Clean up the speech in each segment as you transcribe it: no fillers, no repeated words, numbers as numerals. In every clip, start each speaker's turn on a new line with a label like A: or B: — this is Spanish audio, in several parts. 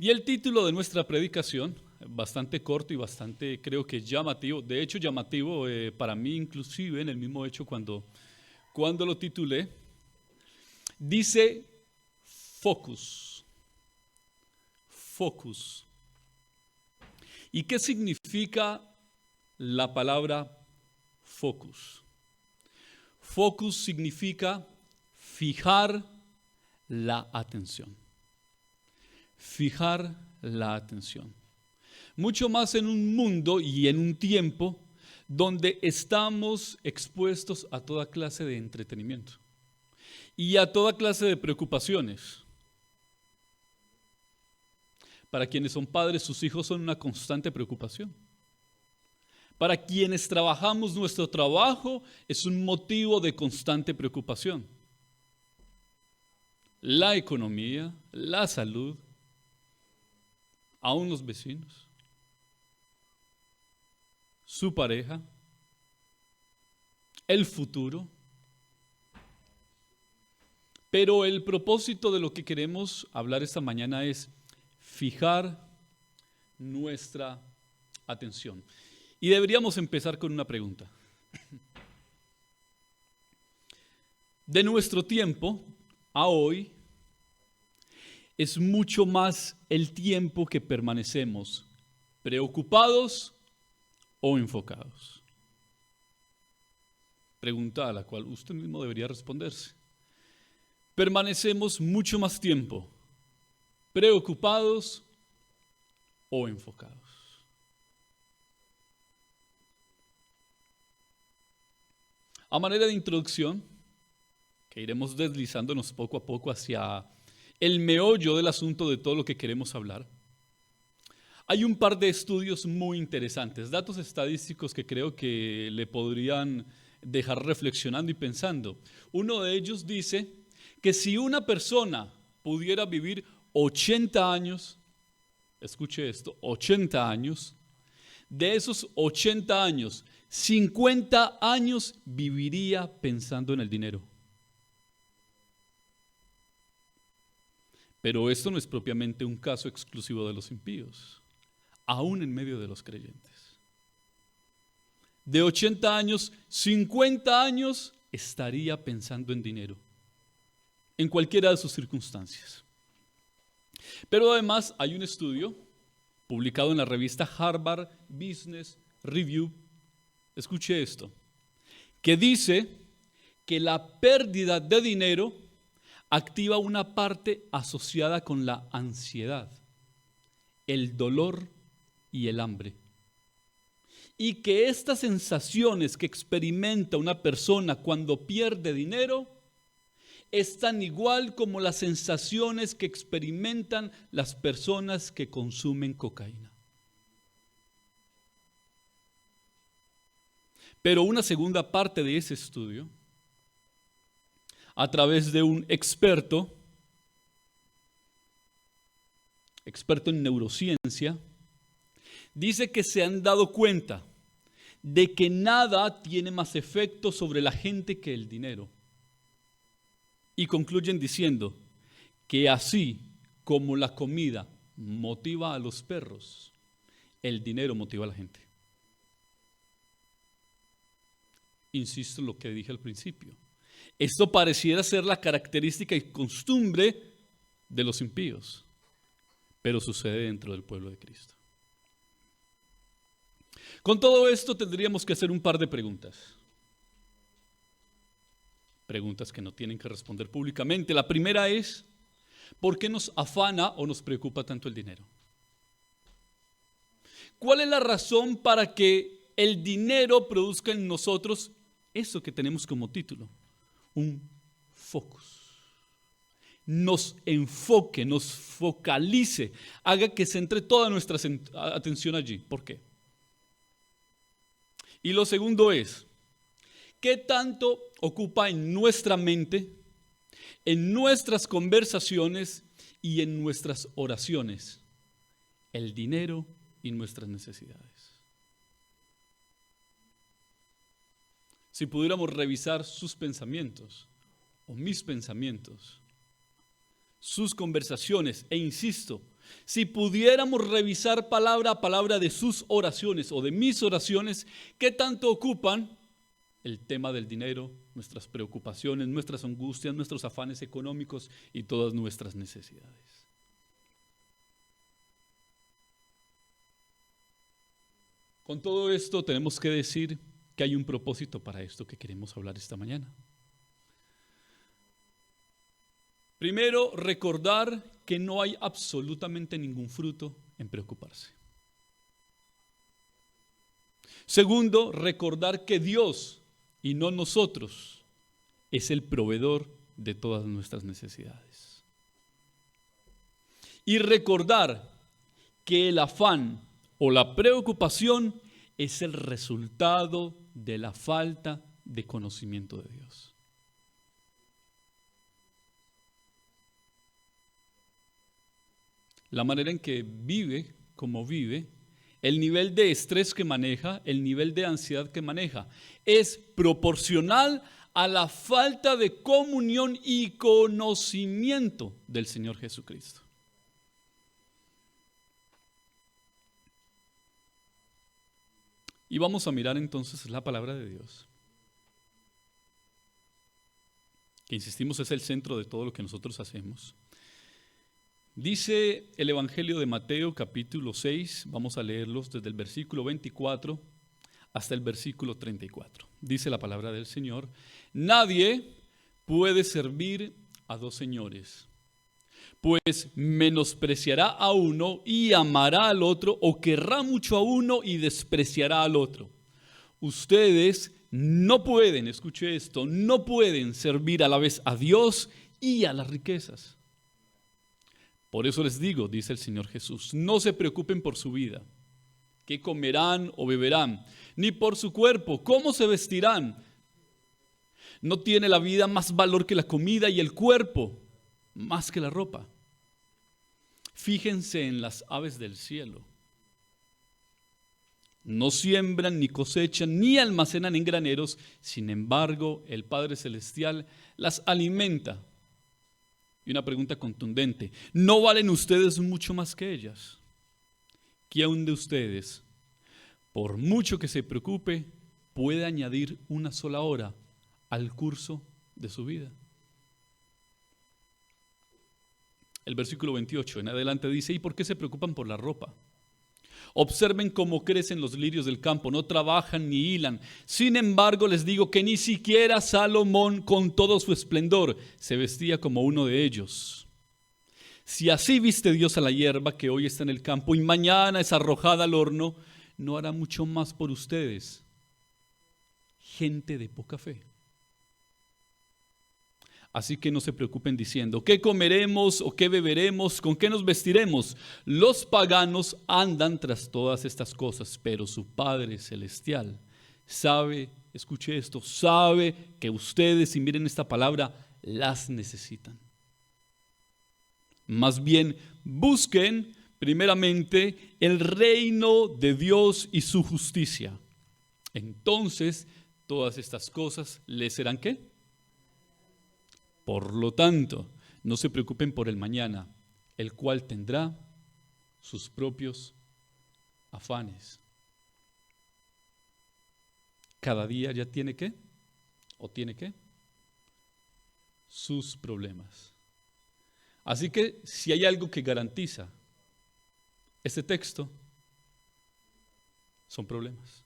A: Y el título de nuestra predicación, bastante corto y bastante, creo que llamativo, de hecho llamativo para mí inclusive en el mismo hecho cuando lo titulé, dice Focus. Focus. ¿Y qué significa la palabra focus? Focus significa fijar la atención. Fijar la atención. Mucho más en un mundo y en un tiempo donde estamos expuestos a toda clase de entretenimiento y a toda clase de preocupaciones. Para quienes son padres, sus hijos son una constante preocupación. Para quienes trabajamos, nuestro trabajo es un motivo de constante preocupación. La economía, la salud, aún los vecinos, su pareja, el futuro. Pero el propósito de lo que queremos hablar esta mañana es fijar nuestra atención. Y deberíamos empezar con una pregunta. De nuestro tiempo a hoy, es mucho más el tiempo que permanecemos preocupados o enfocados. Pregunta a la cual usted mismo debería responderse. Permanecemos mucho más tiempo preocupados o enfocados. A manera de introducción, que iremos deslizándonos poco a poco hacia el meollo del asunto de todo lo que queremos hablar, hay un par de estudios muy interesantes, datos estadísticos que creo que le podrían dejar reflexionando y pensando. Uno de ellos dice que si una persona pudiera vivir 80 años, escuche esto, 80 años, de esos 80 años, 50 años viviría pensando en el dinero. Pero esto no es propiamente un caso exclusivo de los impíos, aún en medio de los creyentes. De 80 años, 50 años estaría pensando en dinero, en cualquiera de sus circunstancias. Pero además hay un estudio publicado en la revista Harvard Business Review, escuche esto, que dice que la pérdida de dinero activa una parte asociada con la ansiedad, el dolor y el hambre. Y que estas sensaciones que experimenta una persona cuando pierde dinero es tan igual como las sensaciones que experimentan las personas que consumen cocaína. Pero una segunda parte de ese estudio, a través de un experto en neurociencia, dice que se han dado cuenta de que nada tiene más efecto sobre la gente que el dinero. Y concluyen diciendo que así como la comida motiva a los perros, el dinero motiva a la gente. Insisto en lo que dije al principio. Esto pareciera ser la característica y costumbre de los impíos, pero sucede dentro del pueblo de Cristo. Con todo esto tendríamos que hacer un par de preguntas. Preguntas que no tienen que responder públicamente. La primera es, ¿por qué nos afana o nos preocupa tanto el dinero? ¿Cuál es la razón para que el dinero produzca en nosotros eso que tenemos como título? Un focus. Nos enfoque, nos focalice, haga que centre toda nuestra atención allí. ¿Por qué? Y lo segundo es, ¿qué tanto ocupa en nuestra mente, en nuestras conversaciones y en nuestras oraciones el dinero y nuestras necesidades? Si pudiéramos revisar sus pensamientos o mis pensamientos, sus conversaciones, e insisto, Si pudiéramos revisar palabra a palabra de sus oraciones o de mis oraciones, ¿qué tanto ocupan el tema del dinero, nuestras preocupaciones, nuestras angustias, nuestros afanes económicos y todas nuestras necesidades? Con todo esto tenemos que decir que hay un propósito para esto que queremos hablar esta mañana. Primero, recordar que no hay absolutamente ningún fruto en preocuparse. Segundo, recordar que Dios y no nosotros es el proveedor de todas nuestras necesidades. Y recordar que el afán o la preocupación es el resultado de la falta de conocimiento de Dios. La manera en que vive, como vive, el nivel de estrés que maneja, el nivel de ansiedad que maneja, es proporcional a la falta de comunión y conocimiento del Señor Jesucristo. Y vamos a mirar entonces la palabra de Dios, que insistimos es el centro de todo lo que nosotros hacemos. Dice el Evangelio de Mateo capítulo 6, vamos a leerlos desde el versículo 24 hasta el versículo 34. Dice la palabra del Señor: nadie puede servir a dos señores, pues menospreciará a uno y amará al otro, o querrá mucho a uno y despreciará al otro. Ustedes no pueden, escuche esto, no pueden servir a la vez a Dios y a las riquezas. Por eso les digo, dice el Señor Jesús, no se preocupen por su vida, qué comerán o beberán, ni por su cuerpo, cómo se vestirán. ¿No tiene la vida más valor que la comida y el cuerpo más que la ropa? Fíjense en las aves del cielo. No siembran, ni cosechan, ni almacenan en graneros, sin embargo, el Padre Celestial las alimenta. Y una pregunta contundente: ¿no valen ustedes mucho más que ellas? ¿Quién de ustedes, por mucho que se preocupe, puede añadir una sola hora al curso de su vida? El versículo 28 en adelante dice: ¿y por qué se preocupan por la ropa? Observen cómo crecen los lirios del campo, no trabajan ni hilan. Sin embargo, les digo que ni siquiera Salomón, con todo su esplendor, se vestía como uno de ellos. Si así viste Dios a la hierba que hoy está en el campo y mañana es arrojada al horno, ¿no hará mucho más por ustedes, gente de poca fe? Así que no se preocupen diciendo: ¿qué comeremos o qué beberemos? ¿Con qué nos vestiremos? Los paganos andan tras todas estas cosas, pero su Padre Celestial sabe, escuche esto, sabe que ustedes, y miren esta palabra, las necesitan. Más bien, busquen primeramente el reino de Dios y su justicia. Entonces, todas estas cosas les serán ¿qué? Por lo tanto, no se preocupen por el mañana, el cual tendrá sus propios afanes. Cada día ya tiene ¿qué? ¿O tiene qué? Sus problemas. Así que si hay algo que garantiza este texto, son problemas.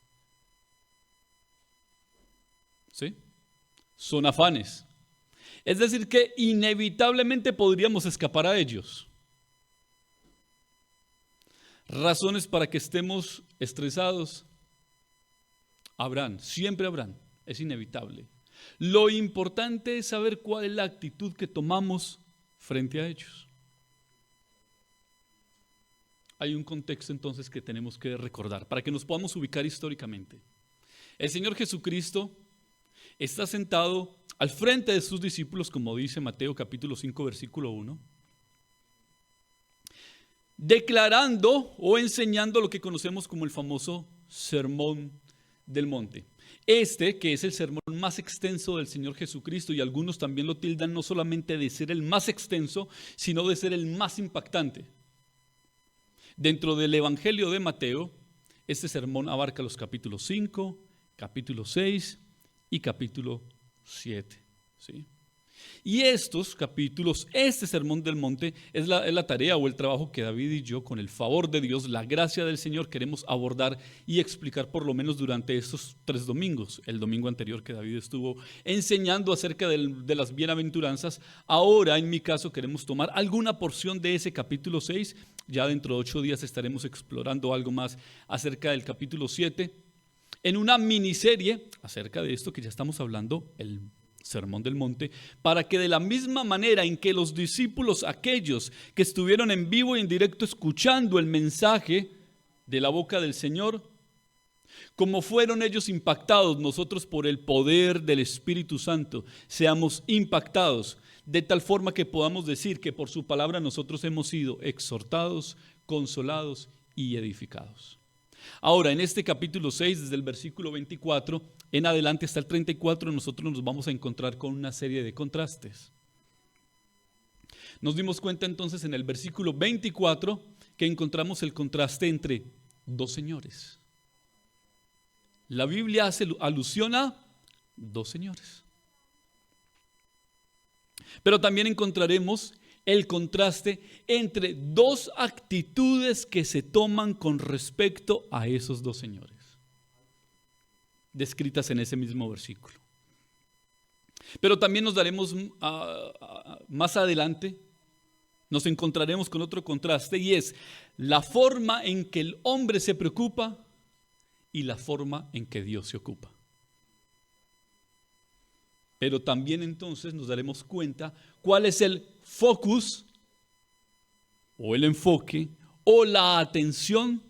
A: ¿Sí? Son afanes. Es decir, que inevitablemente podríamos escapar a ellos. Razones para que estemos estresados habrán, siempre habrán, es inevitable. Lo importante es saber cuál es la actitud que tomamos frente a ellos. Hay un contexto entonces que tenemos que recordar para que nos podamos ubicar históricamente. El Señor Jesucristo está sentado al frente de sus discípulos, como dice Mateo capítulo 5 versículo 1, declarando o enseñando lo que conocemos como el famoso Sermón del Monte. Que es el sermón más extenso del Señor Jesucristo, y algunos también lo tildan no solamente de ser el más extenso, sino de ser el más impactante. Dentro del Evangelio de Mateo, este sermón abarca los capítulos 5, capítulo 6 y capítulo 7. ¿Sí? Y estos capítulos, este sermón del monte, es la tarea o el trabajo que David y yo, con el favor de Dios, la gracia del Señor, queremos abordar y explicar por lo menos durante estos 3 domingos. El domingo anterior que David estuvo enseñando acerca de las bienaventuranzas. Ahora, en mi caso, queremos tomar alguna porción de ese capítulo 6. Ya dentro de 8 días estaremos explorando algo más acerca del capítulo 7. En una miniserie acerca de esto que ya estamos hablando, el Sermón del Monte, para que de la misma manera en que los discípulos, aquellos que estuvieron en vivo y en directo escuchando el mensaje de la boca del Señor, como fueron ellos impactados, nosotros por el poder del Espíritu Santo seamos impactados, de tal forma que podamos decir que por su palabra nosotros hemos sido exhortados, consolados y edificados. Ahora, en este capítulo 6, desde el versículo 24 en adelante hasta el 34, nosotros nos vamos a encontrar con una serie de contrastes. Nos dimos cuenta entonces en el versículo 24 que encontramos el contraste entre dos señores. La Biblia hace alusión a dos señores. Pero también encontraremos el contraste entre dos actitudes que se toman con respecto a esos dos señores, descritas en ese mismo versículo. Pero también nos daremos más adelante, nos encontraremos con otro contraste, y es la forma en que el hombre se preocupa y la forma en que Dios se ocupa. Pero también entonces nos daremos cuenta cuál es el focus o el enfoque o la atención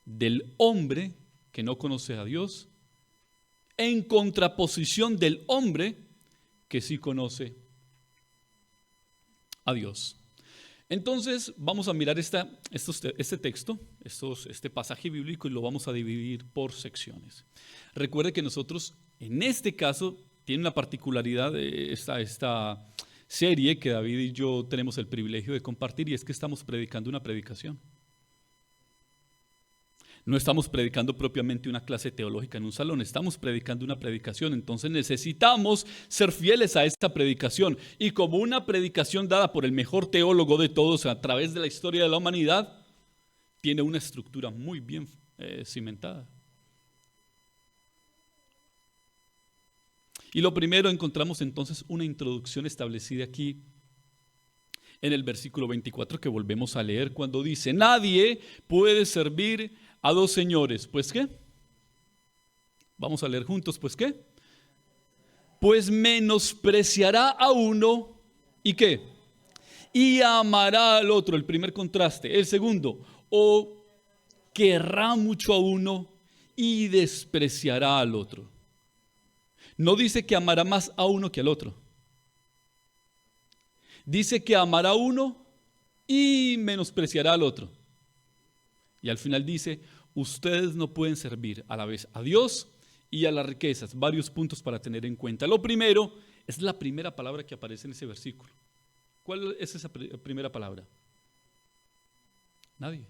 A: del hombre que no conoce a Dios en contraposición del hombre que sí conoce a Dios. Entonces vamos a mirar este texto, este pasaje bíblico, y lo vamos a dividir por secciones. Recuerde que nosotros en este caso tiene una particularidad de esta serie que David y yo tenemos el privilegio de compartir, y es que estamos predicando una predicación. No estamos predicando propiamente una clase teológica en un salón, estamos predicando una predicación. Entonces necesitamos ser fieles a esta predicación, y como una predicación dada por el mejor teólogo de todos a través de la historia de la humanidad, tiene una estructura muy bien cimentada. Y lo primero, encontramos entonces una introducción establecida aquí en el versículo 24 que volvemos a leer, cuando dice: nadie puede servir a dos señores. ¿Pues qué? Vamos a leer juntos. ¿Pues qué? Pues menospreciará a uno y ¿qué? Y amará al otro. El primer contraste. El segundo, o querrá mucho a uno y despreciará al otro. No dice que amará más a uno que al otro. Dice que amará a uno y menospreciará al otro. Y al final dice: ustedes no pueden servir a la vez a Dios y a las riquezas. Varios puntos para tener en cuenta. Lo primero es la primera palabra que aparece en ese versículo. ¿Cuál es esa primera palabra? Nadie.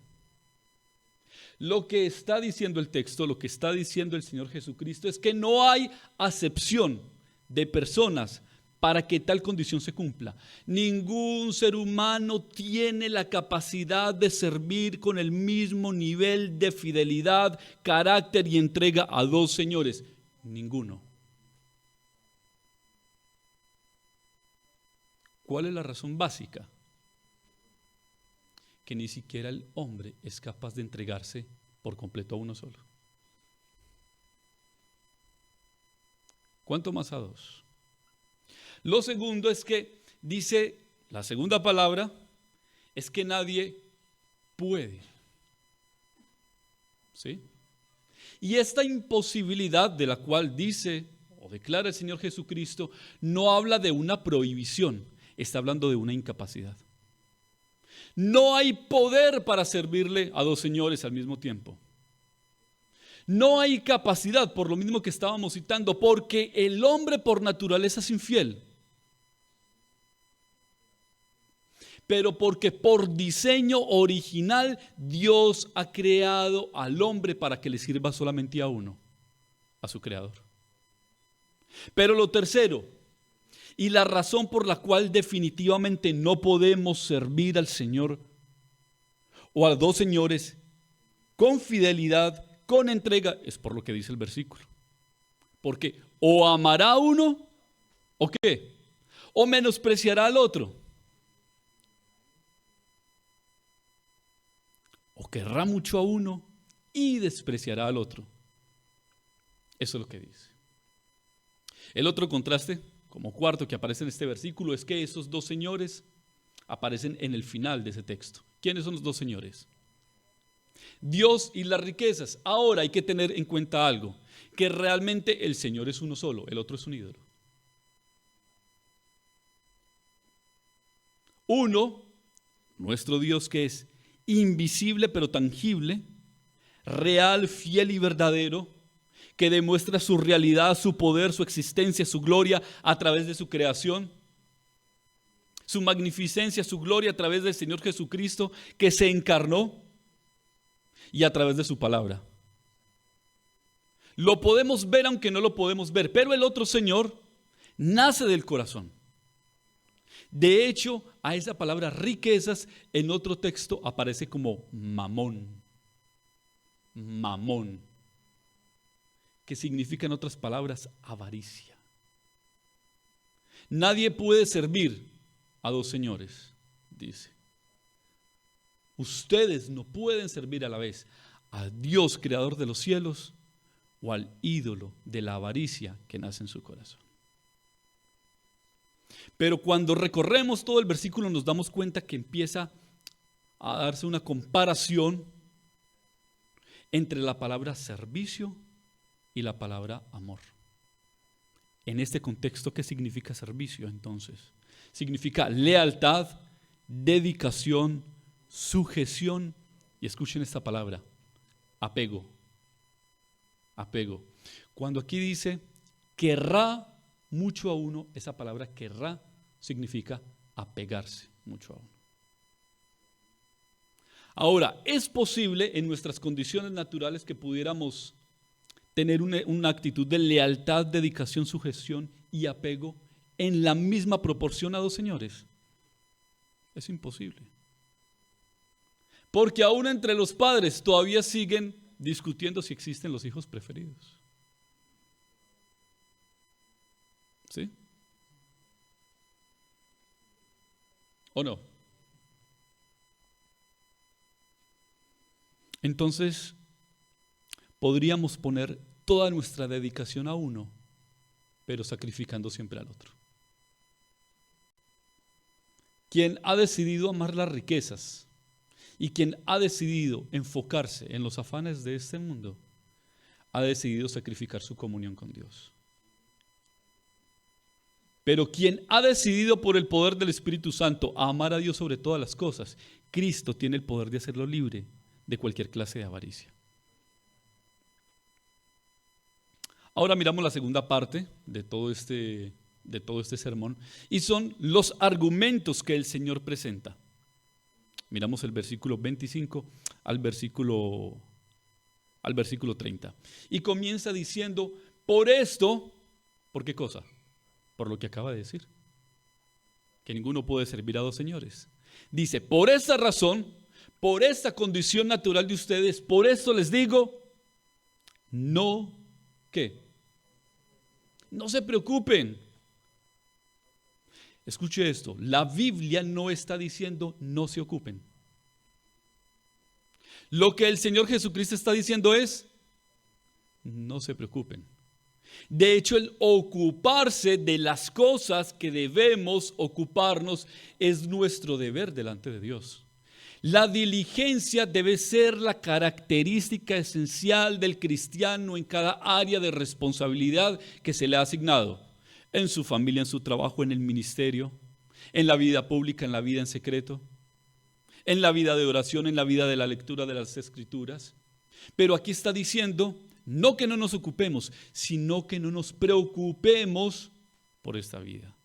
A: Lo que está diciendo el texto, lo que está diciendo el Señor Jesucristo, es que no hay acepción de personas para que tal condición se cumpla. Ningún ser humano tiene la capacidad de servir con el mismo nivel de fidelidad, carácter y entrega a dos señores. Ninguno. ¿Cuál es la razón básica? Que ni siquiera el hombre es capaz de entregarse por completo a uno solo. ¿Cuánto más a dos? Lo segundo es que dice, la segunda palabra es que nadie puede. ¿Sí? Y esta imposibilidad de la cual dice o declara el Señor Jesucristo no habla de una prohibición, está hablando de una incapacidad. No hay poder para servirle a dos señores al mismo tiempo. No hay capacidad, por lo mismo que estábamos citando, porque el hombre por naturaleza es infiel. pero porque por diseño original Dios ha creado al hombre para que le sirva solamente a uno, a su creador. Pero lo tercero, y la razón por la cual definitivamente no podemos servir al Señor o a dos señores con fidelidad, con entrega, es por lo que dice el versículo. Porque o amará a uno, ¿o qué? O menospreciará al otro. O querrá mucho a uno y despreciará al otro. Eso es lo que dice. El otro contraste, como cuarto que aparece en este versículo, es que esos dos señores aparecen en el final de ese texto. ¿Quiénes son los dos señores? Dios y las riquezas. Ahora hay que tener en cuenta algo, que realmente el Señor es uno solo, el otro es un ídolo. Uno, nuestro Dios, que es invisible pero tangible, real, fiel y verdadero, que demuestra su realidad, su poder, su existencia, su gloria a través de su creación, su magnificencia, su gloria a través del Señor Jesucristo, que se encarnó, y a través de su palabra. Lo podemos ver aunque no lo podemos ver, pero el otro Señor nace del corazón. De hecho, a esa palabra riquezas en otro texto aparece como mamón. Mamón, que significa en otras palabras avaricia. Nadie puede servir a dos señores, dice. Ustedes no pueden servir a la vez a Dios, creador de los cielos, o al ídolo de la avaricia que nace en su corazón. Pero cuando recorremos todo el versículo nos damos cuenta que empieza a darse una comparación entre la palabra servicio y la palabra amor. En este contexto, ¿qué significa servicio entonces? Significa lealtad, dedicación, sujeción y escuchen esta palabra, apego. Apego. Cuando aquí dice querrá mucho a uno, esa palabra querrá significa apegarse mucho a uno. Ahora, es posible en nuestras condiciones naturales que pudiéramos tener una actitud de lealtad, dedicación, sujeción y apego en la misma proporción a dos señores. Es imposible. Porque aún entre los padres todavía siguen discutiendo si existen los hijos preferidos. ¿Sí? ¿O no? Entonces, podríamos poner toda nuestra dedicación a uno, pero sacrificando siempre al otro. Quien ha decidido amar las riquezas y quien ha decidido enfocarse en los afanes de este mundo, ha decidido sacrificar su comunión con Dios. Pero quien ha decidido por el poder del Espíritu Santo a amar a Dios sobre todas las cosas, Cristo tiene el poder de hacerlo libre de cualquier clase de avaricia. Ahora miramos la segunda parte de todo este sermón y son los argumentos que el Señor presenta. Miramos el versículo 25 al versículo 30. Y comienza diciendo, por esto, ¿por qué cosa? Por lo que acaba de decir, que ninguno puede servir a dos señores. Dice, por esta razón, por esta condición natural de ustedes, por esto les digo, no, ¿qué? No se preocupen. Escuche esto, la Biblia no está diciendo no se ocupen. Lo que el Señor Jesucristo está diciendo es, no se preocupen. De hecho, el ocuparse de las cosas que debemos ocuparnos es nuestro deber delante de Dios. La diligencia debe ser la característica esencial del cristiano en cada área de responsabilidad que se le ha asignado. En su familia, en su trabajo, en el ministerio, en la vida pública, en la vida en secreto, en la vida de oración, en la vida de la lectura de las Escrituras. Pero aquí está diciendo, no que no nos ocupemos, sino que no nos preocupemos por esta vida.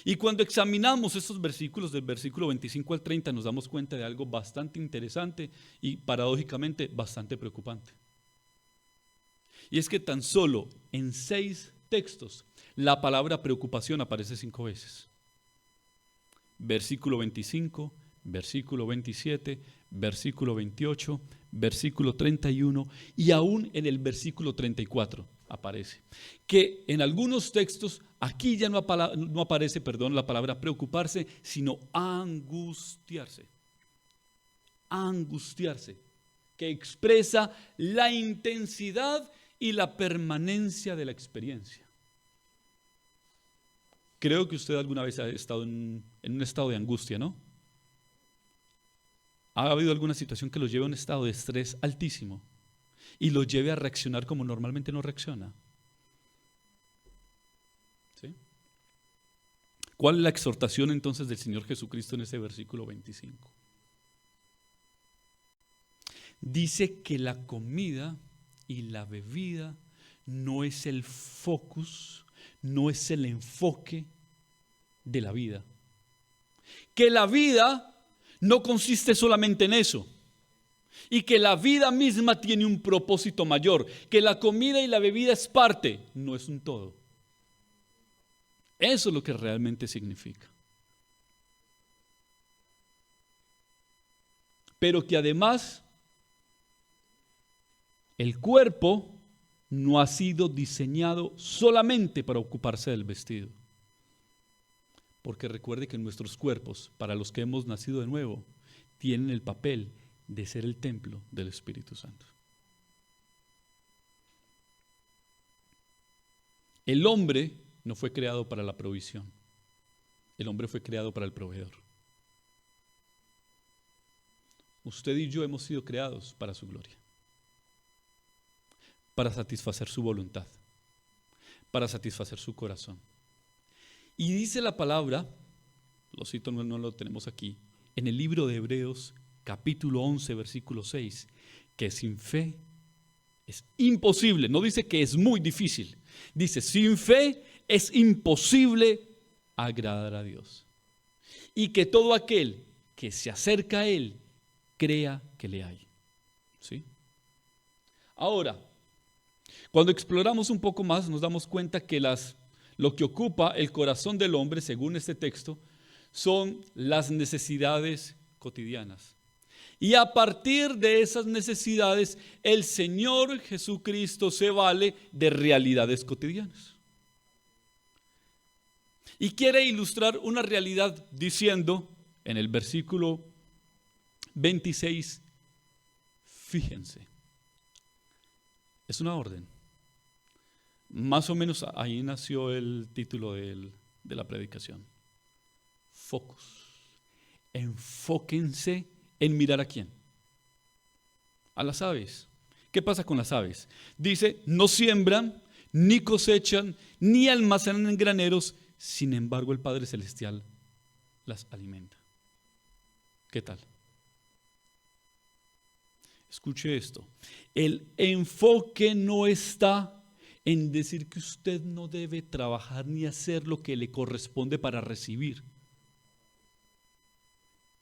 A: Y cuando examinamos estos versículos del versículo 25 al 30 nos damos cuenta de algo bastante interesante y paradójicamente bastante preocupante. Y es que tan solo en 6 textos la palabra preocupación aparece 5 veces. Versículo 25, versículo 27, versículo 28, versículo 31 y aún en el versículo 34 aparece. Que en algunos textos aquí ya no aparece, la palabra preocuparse, sino angustiarse. Angustiarse, que expresa la intensidad y la permanencia de la experiencia. Creo que usted alguna vez ha estado en un estado de angustia, ¿no? ¿Ha habido alguna situación que lo lleve a un estado de estrés altísimo y lo lleve a reaccionar como normalmente no reacciona? ¿Sí? ¿Cuál es la exhortación entonces del Señor Jesucristo en ese versículo 25? Dice que la comida y la bebida no es el focus, no es el enfoque de la vida. Que la vida no consiste solamente en eso. Y que la vida misma tiene un propósito mayor. Que la comida y la bebida es parte, no es un todo. Eso es lo que realmente significa. Pero que además el cuerpo no ha sido diseñado solamente para ocuparse del vestido. Porque recuerde que nuestros cuerpos, para los que hemos nacido de nuevo, tienen el papel de ser el templo del Espíritu Santo. El hombre no fue creado para la provisión. El hombre fue creado para el proveedor. Usted y yo hemos sido creados para su gloria, para satisfacer su voluntad, para satisfacer su corazón. Y dice la palabra, lo cito, no lo tenemos aquí, en el libro de Hebreos, capítulo 11, versículo 6, que sin fe es imposible, no dice que es muy difícil, dice sin fe es imposible agradar a Dios. Y que todo aquel que se acerca a Él crea que le hay. ¿Sí? Ahora, cuando exploramos un poco más nos damos cuenta que lo que ocupa el corazón del hombre, según este texto, son las necesidades cotidianas. Y a partir de esas necesidades, el Señor Jesucristo se vale de realidades cotidianas. Y quiere ilustrar una realidad diciendo, en el versículo 26, fíjense, es una orden. Más o menos ahí nació el título de la predicación. Focus. Enfóquense en mirar a quién. A las aves. ¿Qué pasa con las aves? Dice, no siembran, ni cosechan, ni almacenan en graneros, sin embargo el Padre Celestial las alimenta. ¿Qué tal? Escuche esto. El enfoque no está en decir que usted no debe trabajar ni hacer lo que le corresponde para recibir.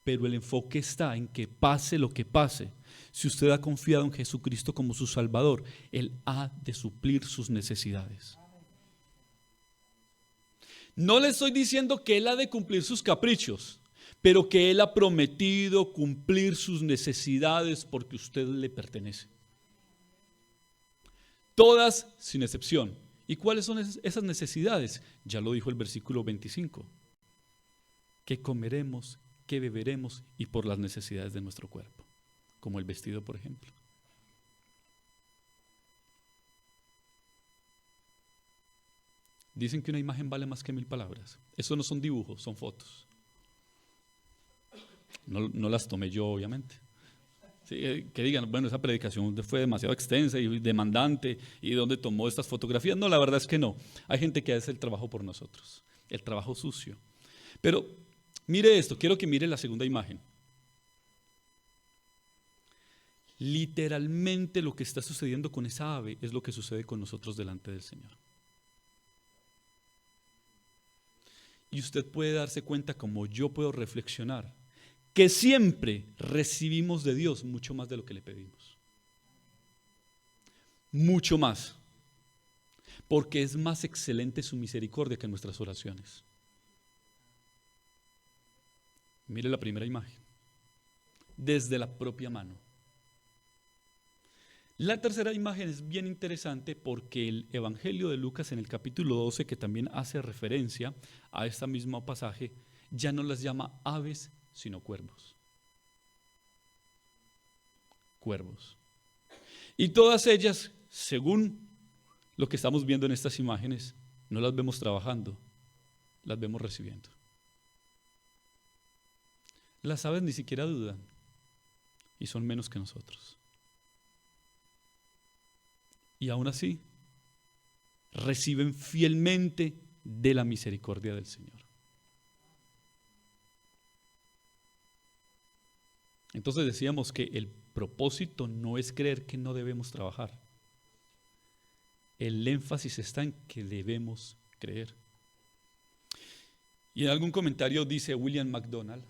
A: Pero el enfoque está en que pase lo que pase, si usted ha confiado en Jesucristo como su Salvador, Él ha de suplir sus necesidades. No le estoy diciendo que Él ha de cumplir sus caprichos, pero que Él ha prometido cumplir sus necesidades porque usted le pertenece. Todas sin excepción. ¿Y cuáles son esas necesidades? Ya lo dijo el versículo 25. ¿Qué comeremos? ¿Qué beberemos? Y por las necesidades de nuestro cuerpo, como el vestido, por ejemplo. Dicen que una imagen vale más que 1000 palabras. Eso no son dibujos, son fotos. No las tomé yo, obviamente. Sí, que digan, bueno, esa predicación fue demasiado extensa y demandante, ¿y dónde tomó estas fotografías? No, la verdad es que no. Hay gente que hace el trabajo por nosotros, el trabajo sucio. Pero mire esto, quiero que mire la segunda imagen. Literalmente lo que está sucediendo con esa ave es lo que sucede con nosotros delante del Señor. Y usted puede darse cuenta, como yo puedo reflexionar, que siempre recibimos de Dios mucho más de lo que le pedimos. Mucho más. Porque es más excelente su misericordia que nuestras oraciones. Mire la primera imagen. Desde la propia mano. La tercera imagen es bien interesante porque el Evangelio de Lucas en el capítulo 12, que también hace referencia a este mismo pasaje, ya no las llama aves, sino cuervos. Cuervos. Y todas ellas, según lo que estamos viendo en estas imágenes, no las vemos trabajando, las vemos recibiendo. Las aves ni siquiera dudan y son menos que nosotros. Y aún así, reciben fielmente de la misericordia del Señor. Entonces decíamos que el propósito no es creer que no debemos trabajar. El énfasis está en que debemos creer. Y en algún comentario dice William MacDonald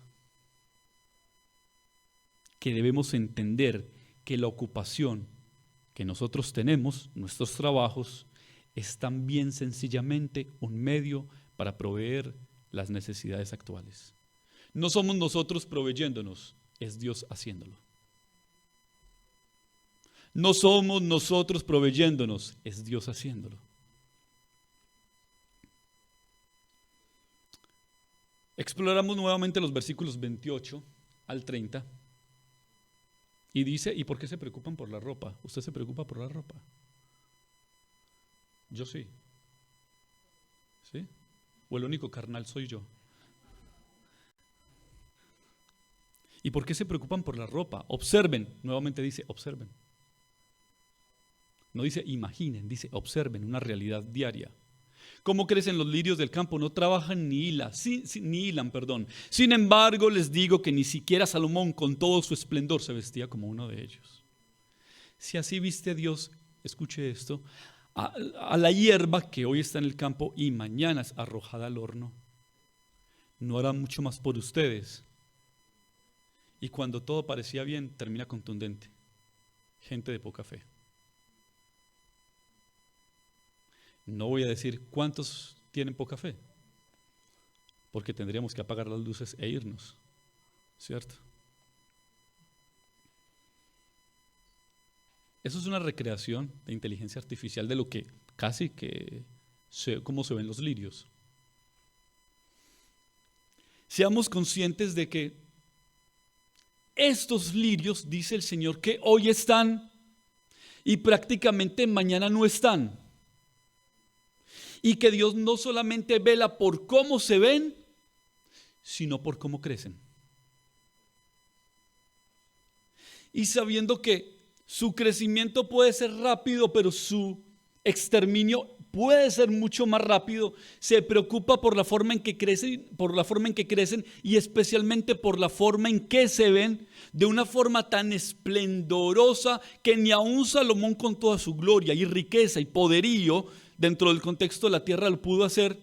A: que debemos entender que la ocupación que nosotros tenemos, nuestros trabajos, es también sencillamente un medio para proveer las necesidades actuales. No somos nosotros proveyéndonos, es Dios haciéndolo. No somos nosotros proveyéndonos, es Dios haciéndolo. Exploramos nuevamente los versículos 28 al 30 y dice, ¿y por qué se preocupan por la ropa? ¿Usted se preocupa por la ropa? Yo sí. ¿Sí? ¿O el único carnal soy yo? ¿Y por qué se preocupan por la ropa? Observen, nuevamente dice, observen. No dice imaginen, dice observen una realidad diaria. ¿Cómo crecen los lirios del campo? No trabajan ni hilan, Sin embargo, les digo que ni siquiera Salomón con todo su esplendor se vestía como uno de ellos. Si así viste a Dios, escuche esto, a la hierba que hoy está en el campo y mañana es arrojada al horno, ¿no hará mucho más por ustedes? Y cuando todo parecía bien, termina contundente. Gente de poca fe. No voy a decir cuántos tienen poca fe, porque tendríamos que apagar las luces e irnos, ¿cierto? Eso es una recreación de inteligencia artificial de lo que casi que cómo se ven los lirios. Seamos conscientes de que estos lirios, dice el Señor, que hoy están y prácticamente mañana no están. Y que Dios no solamente vela por cómo se ven, sino por cómo crecen. Y sabiendo que su crecimiento puede ser rápido, pero su exterminio puede ser mucho más rápido, se preocupa por la forma en que crecen, y especialmente por la forma en que se ven, de una forma tan esplendorosa que ni aun Salomón con toda su gloria y riqueza y poderío dentro del contexto de la tierra lo pudo hacer.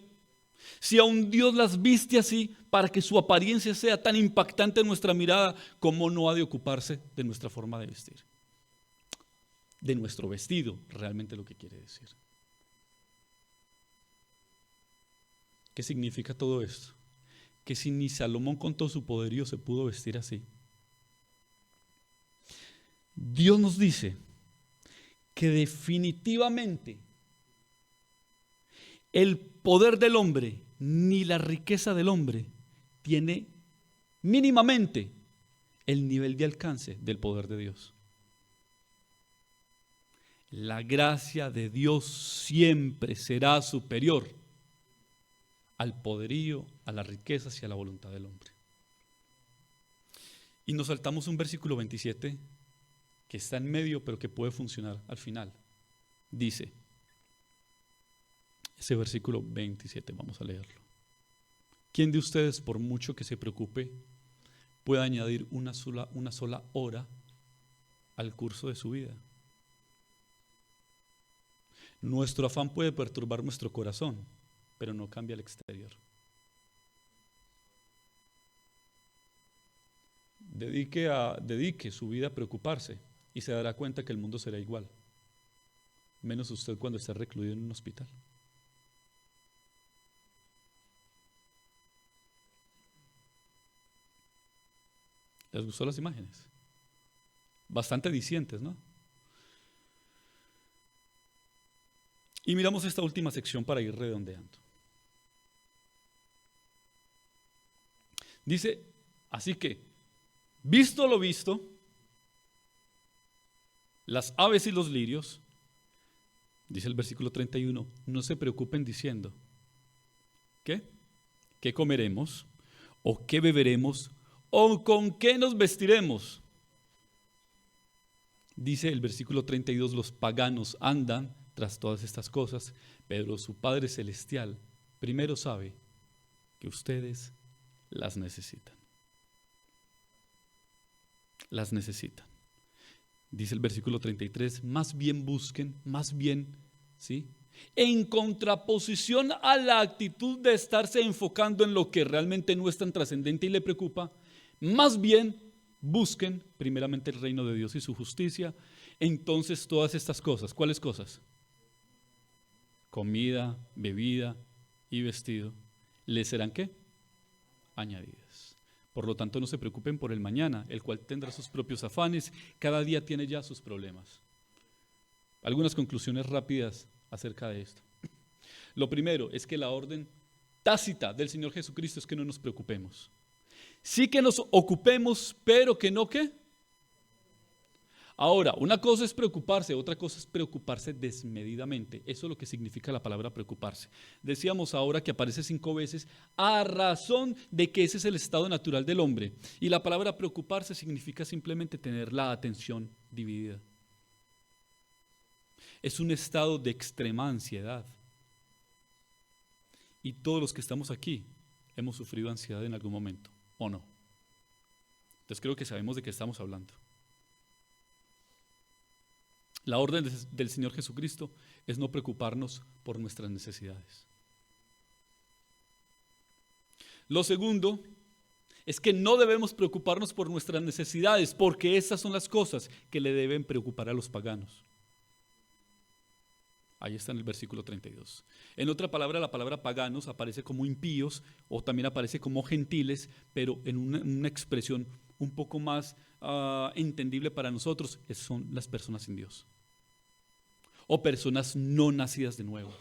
A: Si aún Dios las viste así para que su apariencia sea tan impactante en nuestra mirada, ¿cómo no ha de ocuparse de nuestra forma de vestir? De nuestro vestido, realmente lo que quiere decir. ¿Qué significa todo esto? Que si ni Salomón con todo su poderío se pudo vestir así, Dios nos dice que definitivamente el poder del hombre ni la riqueza del hombre tiene mínimamente el nivel de alcance del poder de Dios. La gracia de Dios siempre será superior al poderío, a las riquezas y a la voluntad del hombre. Y nos saltamos un versículo 27 que está en medio, pero que puede funcionar al final. Dice, ese versículo 27, vamos a leerlo. ¿Quién de ustedes, por mucho que se preocupe, puede añadir una sola hora al curso de su vida? Nuestro afán puede perturbar nuestro corazón, pero no cambia el exterior. dedique su vida a preocuparse y se dará cuenta que el mundo será igual, menos usted cuando esté recluido en un hospital. ¿Les gustó las imágenes? Bastante dicientes, ¿no? Y miramos esta última sección para ir redondeando. Dice, así que, visto lo visto, las aves y los lirios, dice el versículo 31, no se preocupen diciendo, ¿qué? ¿Qué comeremos? ¿O qué beberemos? ¿O con qué nos vestiremos? Dice el versículo 32, los paganos andan tras todas estas cosas, pero su Padre Celestial primero sabe que ustedes las necesitan. Las necesitan. Dice el versículo 33, más bien busquen, más bien, ¿sí? En contraposición a la actitud de estarse enfocando en lo que realmente no es tan trascendente y le preocupa, más bien busquen primeramente el reino de Dios y su justicia. Entonces todas estas cosas, ¿cuáles cosas? Comida, bebida y vestido, ¿les serán qué? Añadidas. Por lo tanto, no se preocupen por el mañana, el cual tendrá sus propios afanes, cada día tiene ya sus problemas. Algunas conclusiones rápidas acerca de esto. Lo primero es que la orden tácita del Señor Jesucristo es que no nos preocupemos. Sí que nos ocupemos, pero que no, ¿qué? Ahora, una cosa es preocuparse, otra cosa es preocuparse desmedidamente. Eso es lo que significa la palabra preocuparse. Decíamos ahora que aparece 5 veces a razón de que ese es el estado natural del hombre. Y la palabra preocuparse significa simplemente tener la atención dividida. Es un estado de extrema ansiedad. Y todos los que estamos aquí hemos sufrido ansiedad en algún momento, ¿o no? Entonces creo que sabemos de qué estamos hablando. La orden del Señor Jesucristo es no preocuparnos por nuestras necesidades. Lo segundo es que no debemos preocuparnos por nuestras necesidades, porque esas son las cosas que le deben preocupar a los paganos. Ahí está en el versículo 32. En otra palabra, la palabra paganos aparece como impíos o también aparece como gentiles, pero en una expresión un poco más entendible para nosotros, son las personas sin Dios. O personas no nacidas de nuevo.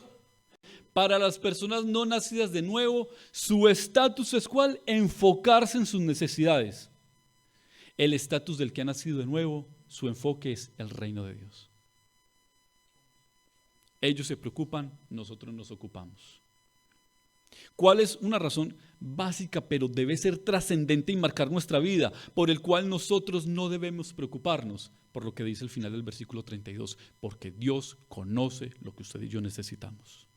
A: Para las personas no nacidas de nuevo, su estatus es ¿cuál? Enfocarse en sus necesidades. El estatus del que ha nacido de nuevo, su enfoque es el reino de Dios. Ellos se preocupan, nosotros nos ocupamos. ¿Cuál es una razón básica, pero debe ser trascendente y marcar nuestra vida, por el cual nosotros no debemos preocuparnos? Por lo que dice el final del versículo 32, porque Dios conoce lo que usted y yo necesitamos.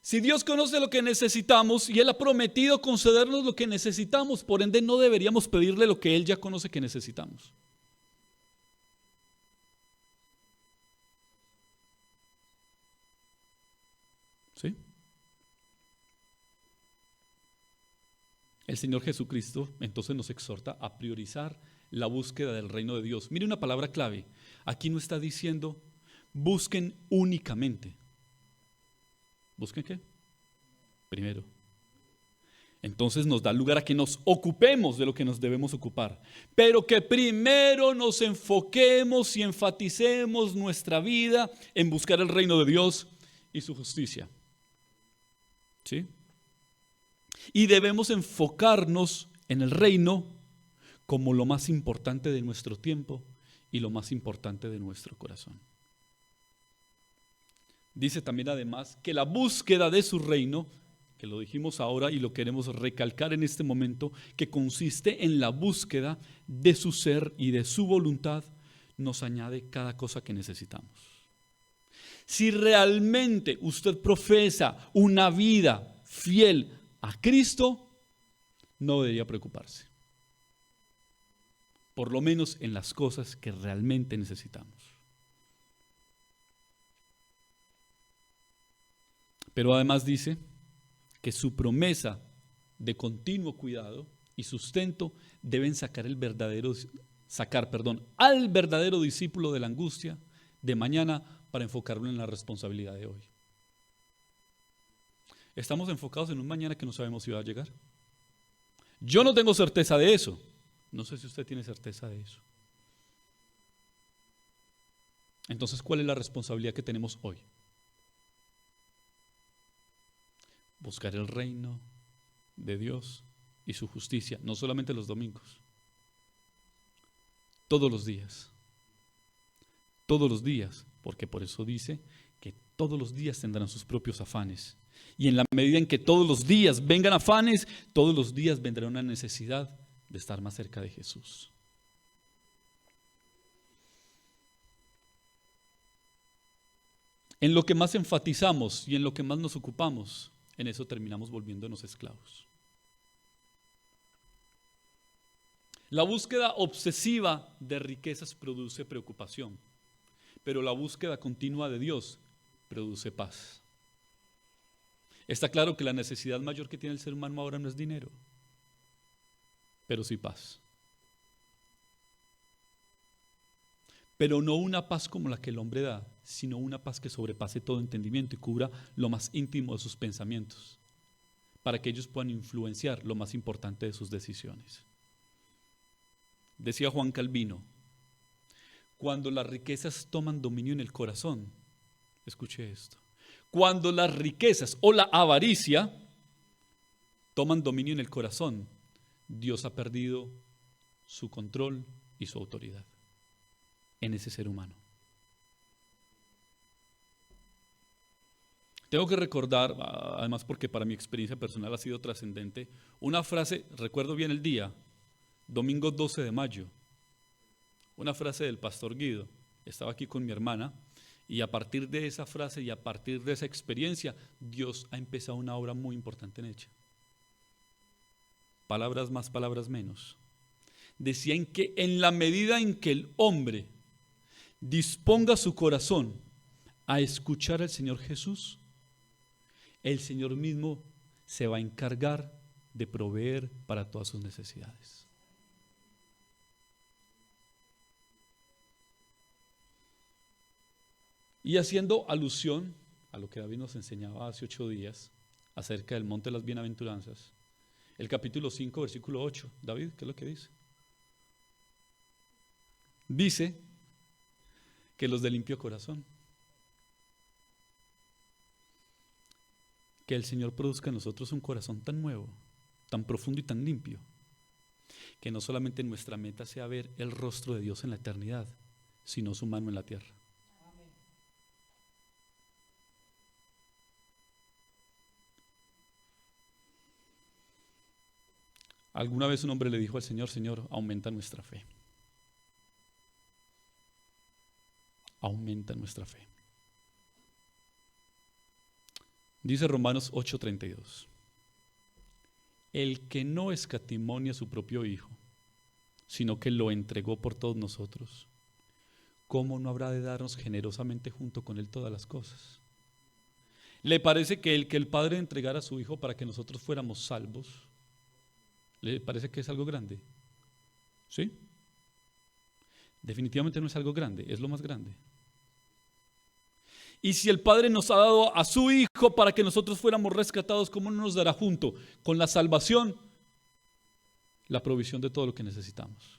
A: Si Dios conoce lo que necesitamos y Él ha prometido concedernos lo que necesitamos, por ende no deberíamos pedirle lo que Él ya conoce que necesitamos. ¿Sí? El Señor Jesucristo entonces nos exhorta a priorizar la búsqueda del reino de Dios. Mire una palabra clave. Aquí no está diciendo busquen únicamente. ¿Busquen qué? Primero. Entonces nos da lugar a que nos ocupemos de lo que nos debemos ocupar, pero que primero nos enfoquemos y enfaticemos nuestra vida en buscar el reino de Dios y su justicia. ¿Sí? Y debemos enfocarnos en el reino como lo más importante de nuestro tiempo y lo más importante de nuestro corazón. Dice también además que la búsqueda de su reino, que lo dijimos ahora y lo queremos recalcar en este momento, que consiste en la búsqueda de su ser y de su voluntad, nos añade cada cosa que necesitamos. Si realmente usted profesa una vida fiel a Cristo, no debería preocuparse. Por lo menos en las cosas que realmente necesitamos. Pero además dice que su promesa de continuo cuidado y sustento deben sacar al verdadero discípulo de la angustia de mañana para enfocarlo en la responsabilidad de hoy. Estamos enfocados en un mañana que no sabemos si va a llegar. Yo no tengo certeza de eso. No sé si usted tiene certeza de eso. Entonces, ¿cuál es la responsabilidad que tenemos hoy? Buscar el reino de Dios y su justicia, no solamente los domingos, todos los días, porque por eso dice que todos los días tendrán sus propios afanes. Y en la medida en que todos los días vengan afanes, todos los días vendrá una necesidad de estar más cerca de Jesús. En lo que más enfatizamos y en lo que más nos ocupamos, en eso terminamos volviéndonos esclavos. La búsqueda obsesiva de riquezas produce preocupación, pero la búsqueda continua de Dios produce paz. Está claro que la necesidad mayor que tiene el ser humano ahora no es dinero, pero sí paz. Pero no una paz como la que el hombre da, sino una paz que sobrepase todo entendimiento y cubra lo más íntimo de sus pensamientos, para que ellos puedan influenciar lo más importante de sus decisiones. Decía Juan Calvino, cuando las riquezas toman dominio en el corazón, escuche esto, cuando las riquezas o la avaricia toman dominio en el corazón, Dios ha perdido su control y su autoridad en ese ser humano. Tengo que recordar, además porque para mi experiencia personal ha sido trascendente, una frase, recuerdo bien el día, domingo 12 de mayo, una frase del pastor Guido. Estaba aquí con mi hermana y a partir de esa frase y a partir de esa experiencia, Dios ha empezado una obra muy importante en ella. Palabras más, palabras menos. Decían que en la medida en que el hombre disponga su corazón a escuchar al Señor Jesús, el Señor mismo se va a encargar de proveer para todas sus necesidades. Y haciendo alusión a lo que David nos enseñaba hace 8 días acerca del monte de las bienaventuranzas, el capítulo 5, versículo 8, David, ¿qué es lo que dice? Dice que los de limpio corazón, que el Señor produzca en nosotros un corazón tan nuevo, tan profundo y tan limpio, que no solamente nuestra meta sea ver el rostro de Dios en la eternidad, sino su mano en la tierra. Alguna vez un hombre le dijo al Señor, Señor, aumenta nuestra fe. Aumenta nuestra fe. Dice Romanos 8:32. El que no escatimonia a su propio Hijo, sino que lo entregó por todos nosotros, ¿cómo no habrá de darnos generosamente junto con Él todas las cosas? ¿Le parece que el Padre entregara a su Hijo para que nosotros fuéramos salvos, le parece que es algo grande? ¿Sí? Definitivamente no es algo grande, es lo más grande. Y si el Padre nos ha dado a su Hijo para que nosotros fuéramos rescatados, ¿cómo no nos dará junto con la salvación la provisión de todo lo que necesitamos?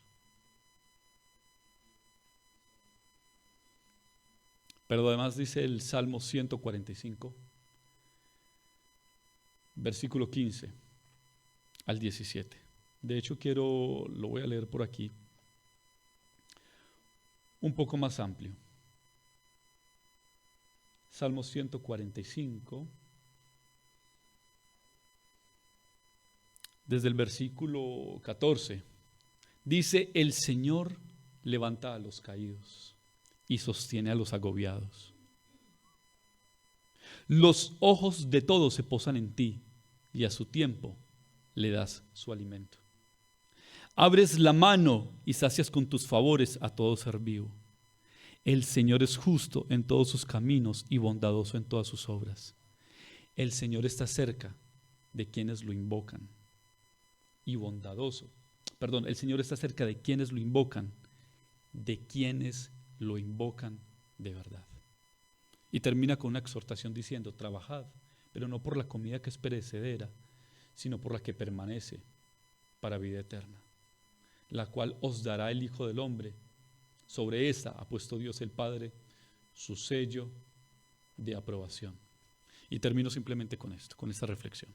A: Pero además dice el Salmo 145, versículo 15 al 17. De hecho lo voy a leer por aquí, un poco más amplio. Salmo 145, desde el versículo 14, dice: el Señor levanta a los caídos y sostiene a los agobiados. Los ojos de todos se posan en ti y a su tiempo le das su alimento. Abres la mano y sacias con tus favores a todo ser vivo. El Señor es justo en todos sus caminos y bondadoso en todas sus obras. El Señor está cerca de quienes lo invocan. y bondadoso. Perdón, el Señor está cerca de quienes lo invocan, de quienes lo invocan de verdad. Y termina con una exhortación diciendo: trabajad, pero no por la comida que es perecedera, sino por la que permanece para vida eterna, la cual os dará el Hijo del Hombre. Sobre esta ha puesto Dios el Padre su sello de aprobación. Y termino simplemente con esto, con esta reflexión.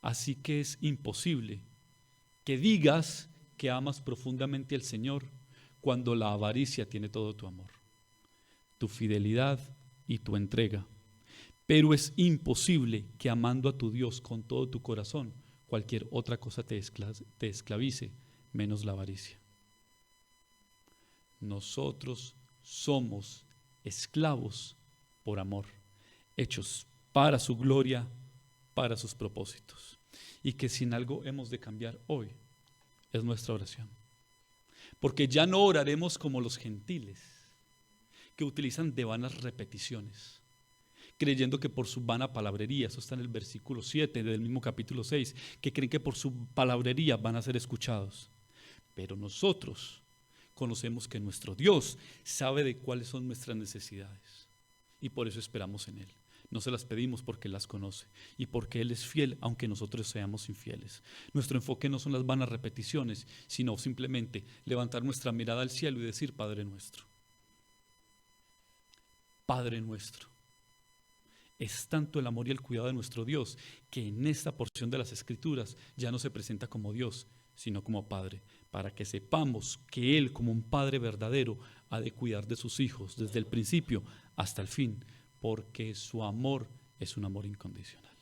A: Así que es imposible que digas que amas profundamente al Señor cuando la avaricia tiene todo tu amor, tu fidelidad y tu entrega. Pero es imposible que amando a tu Dios con todo tu corazón, cualquier otra cosa te esclavice, menos la avaricia. Nosotros somos esclavos por amor, hechos para su gloria, para sus propósitos. Y que si en algo hemos de cambiar hoy, es nuestra oración. Porque ya no oraremos como los gentiles, que utilizan de vanas repeticiones, creyendo que por su vana palabrería, eso está en el versículo 7 del mismo capítulo 6, que creen que por su palabrería van a ser escuchados. Pero nosotros conocemos que nuestro Dios sabe de cuáles son nuestras necesidades y por eso esperamos en Él. No se las pedimos porque Él las conoce y porque Él es fiel aunque nosotros seamos infieles. Nuestro enfoque no son las vanas repeticiones, sino simplemente levantar nuestra mirada al cielo y decir: Padre nuestro. Padre nuestro. Es tanto el amor y el cuidado de nuestro Dios que en esta porción de las Escrituras ya no se presenta como Dios, sino como Padre, para que sepamos que Él, como un Padre verdadero, ha de cuidar de sus hijos desde el principio hasta el fin, porque su amor es un amor incondicional.